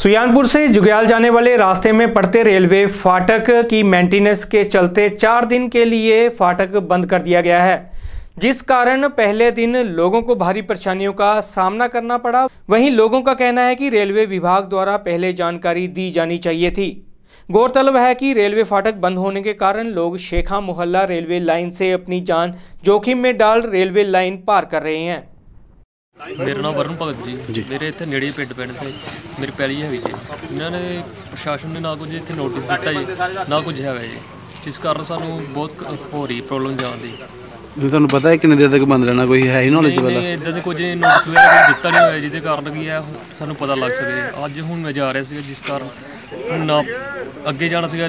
सुजानपुर से जुग्याल जाने वाले रास्ते में पड़ते रेलवे फाटक की मेंटेनेंस के चलते 4 दिन के लिए फाटक बंद कर दिया गया है, जिस कारण पहले दिन लोगों को भारी परेशानियों का सामना करना पड़ा। वहीं लोगों का कहना है कि रेलवे विभाग द्वारा पहले जानकारी दी जानी चाहिए थी। गौरतलब है कि रेलवे फाटक बंद होने के कारण लोग शेखा मोहल्ला रेलवे लाइन से अपनी जान जोखिम में डाल रेलवे लाइन पार कर रहे हैं। मेरा नाम वरुण भगत जी मेरे इतने नेड़े पिंड जी मेरी पैली है जी। इन्होंने प्रशासन ने ना कुछ इतने नोटिस दिता जी ना कुछ है जी, जिस कारण सानू बहुत हो रही प्रॉब्लम जान दी। ਤੁਹਾਨੂੰ ਪਤਾ ਹੈ ਕਿੰਨੇ ਦੇਰ ਤੱਕ ਬੰਦ ਰਹਿਣਾ, ਕੋਈ ਹੈ ਹੀ ਨੌਲੇਜ ਵਾਲਾ? ਇਦਾਂ ਦੇ ਕੁਝ ਨੋਟਿਸ ਵਗੈਰਾ ਦਿੱਤਾ ਨਹੀਂ ਹੋਇਆ ਜਿਹਦੇ ਕਾਰਨ ਕੀ ਹੈ ਸਾਨੂੰ ਪਤਾ ਲੱਗ ਸਕੇ। ਅੱਜ ਹੁਣ ਮੈਂ ਜਾ ਰਿਹਾ ਸੀ ਜਿਸ ਕਾਰਨ ਨਾ ਅੱਗੇ ਜਾਣਾ ਸੀਗਾ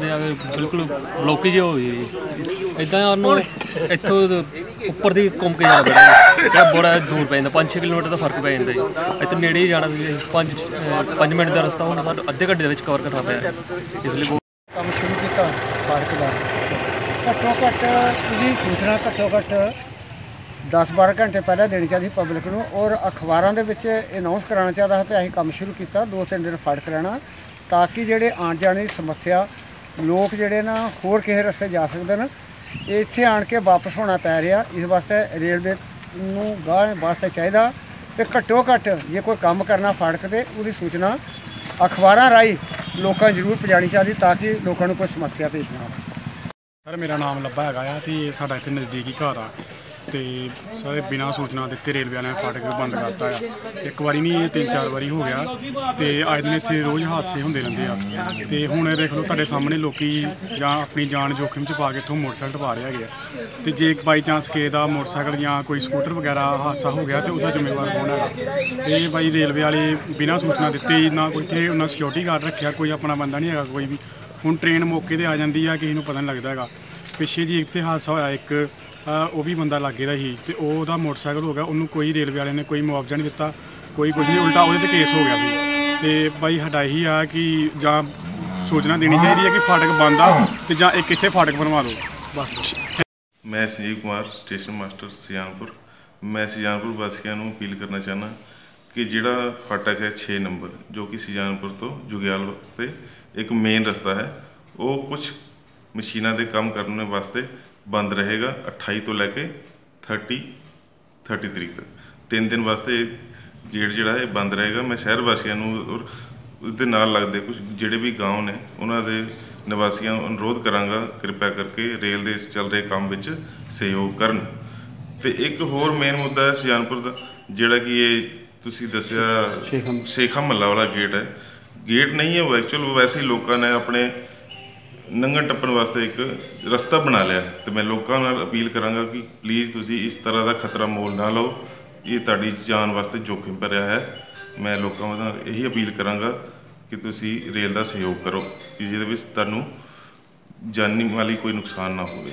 ਬਿਲਕੁਲ ਬਲੋਕੀ ਜਿਹੀ ਹੋਈ ਜੀ। ਇਦਾਂ ਸਾਨੂੰ ਇੱਥੋਂ ਉੱਪਰ ਦੀ ਘੁੰਮ ਕੇ ਜਾਣਾ ਪੈਣਾ, ਬੜਾ ਦੂਰ ਪੈ ਜਾਂਦਾ, 5-6 ਕਿਲੋਮੀਟਰ ਦਾ ਫਰਕ ਪੈ ਜਾਂਦਾ ਜੀ। ਇੱਥੇ ਨੇੜੇ ਹੀ ਜਾਣਾ ਸੀ, 5 ਮਿੰਟ ਦਾ ਰਸਤਾ ਹੁਣ ਸਾਨੂੰ ਅੱਧੇ ਘੰਟੇ ਦੇ ਵਿੱਚ ਕਵਰ ਕਰਨਾ ਪਿਆ, ਇਸ ਲਈ ਕੰਮ ਸ਼ੁਰੂ ਕੀਤਾ ਫਾਟਕ ਦਾ। ਘੱਟੋ ਘੱਟ ਇਹਦੀ ਸੂਚਨਾ ਘੱਟੋ ਘੱਟ 10-12 ਘੰਟੇ ਪਹਿਲਾਂ ਦੇਣੀ ਚਾਹੀਦੀ ਪਬਲਿਕ ਨੂੰ, ਔਰ ਅਖਬਾਰਾਂ ਦੇ ਵਿੱਚ ਅਨਾਉਂਸ ਕਰਾਉਣਾ ਚਾਹੀਦਾ ਹੈ ਕਿ ਅਸੀਂ ਕੰਮ ਸ਼ੁਰੂ ਕੀਤਾ, 2-3 ਦਿਨ ਫਾਟਕ ਰਹਿਣਾ, ਤਾਂ ਕਿ ਜਿਹੜੇ ਆਉਣ ਜਾਣ ਦੀ ਸਮੱਸਿਆ ਲੋਕ ਜਿਹੜੇ ਨਾ ਹੋਰ ਕਿਸੇ ਰਸਤੇ ਜਾ ਸਕਦੇ ਨੇ। ਇੱਥੇ ਆਣ ਕੇ ਵਾਪਸ ਹੋਣਾ ਪੈ ਰਿਹਾ, ਇਸ ਵਾਸਤੇ ਰੇਲਵੇ ਨੂੰ ਗਾਹ ਵਾਸਤੇ ਚਾਹੀਦਾ ਕਿ ਘੱਟੋ ਘੱਟ ਜੇ ਕੋਈ ਕੰਮ ਕਰਨਾ ਫਾਟਕ 'ਤੇ ਉਹਦੀ ਸੂਚਨਾ ਅਖਬਾਰਾਂ ਰਾਹੀਂ ਲੋਕਾਂ ਨੂੰ ਜ਼ਰੂਰ ਪਹੁੰਚਾਉਣੀ ਚਾਹੀਦੀ, ਤਾਂ ਕਿ ਲੋਕਾਂ ਨੂੰ ਕੋਈ ਸਮੱਸਿਆ ਪੇਸ਼ ਨਾ ਆਵੇ। सर मेरा नाम लब्बा है तो साढ़ा इतने नज़दीकी घर आ तो सारे बिना सूचना दिते रेलवे वाले फाटक भी बंद करता है। एक बारी नहीं 3-4 बारी हो गया तो आए दिन इतने रोज़ हादसे होंगे रहते हैं। तो हूँ देख लो तुहाडे सामने लोग अपनी जान जोखिम च पा के इत्थों मोटरसाइकिल पा रहे हैं। तो जे बाई चांस किसी का मोटरसाइकिल या कोई स्कूटर वगैरह हादसा हो गया तो उसका जिम्मेवार कौन है? ये भाई रेलवे वाले बिना सूचना दिते ना कोई इतने उन्हें सिक्योरिटी गार्ड रखा, कोई अपना बंदा नहीं है कोई भी। ਹੁਣ ट्रेन मौके पर आ जाती है, किसी को पता नहीं लगता है। पिछे जी इतने हादसा होया एक वो भी बंदा लागे का ही तो वह मोटरसाइकिल हो गया, उन्होंने कोई रेलवे वाले ने कोई मुआवजा नहीं दिता, कोई कुछ नहीं, उल्टा वो केस हो गया भी। तो भाई साडा यही आ कि जां सूचना देनी चाहिए कि फाटक बंद आ तो जां एक इत्थे फाटक बनवा दो बस। मैं संजीव कुमार स्टेशन मास्टर सुजानपुर। मैं सुजानपुर वासियों को अपील करना चाहना कि जिहड़ा फाटक है 6 नंबर जो कि सुजानपुर तो जुग्याल वास्ते एक मेन रस्ता है, वो कुछ मशीनों के काम करने वास्ते बंद रहेगा 28 तो लैके 30 तरीक तक। 3 दिन वास्ते गेट जोड़ा है बंद रहेगा। मैं शहर वासियों और उसके नाल लगते कुछ जोड़े भी गाँव ने उन्होंने निवासियों अनुरोध करांगा कृपया करके रेल के चल रहे काम में सहयोग करन। तो एक होर मेन मुद्दा है सुजानपुर का जोड़ा कि ये तुसी दसिया शेखा महला वाला गेट है, गेट नहीं है वो एक्चुअल वैसे ही लोगों ने अपने लंघन टप्पन वास्ते एक रस्ता बना लिया। तो मैं लोगों को अपील करांगा कि प्लीज़ तुसी इस तरह का खतरा मोल ना लो, ये तुहाडी जान वास्ते जोखिम भरिया है। मैं लोगों को यही अपील करांगा कि तुसी रेल का सहयोग करो कि जिहदे विच तुहानूं जानी माली कोई नुकसान ना हो।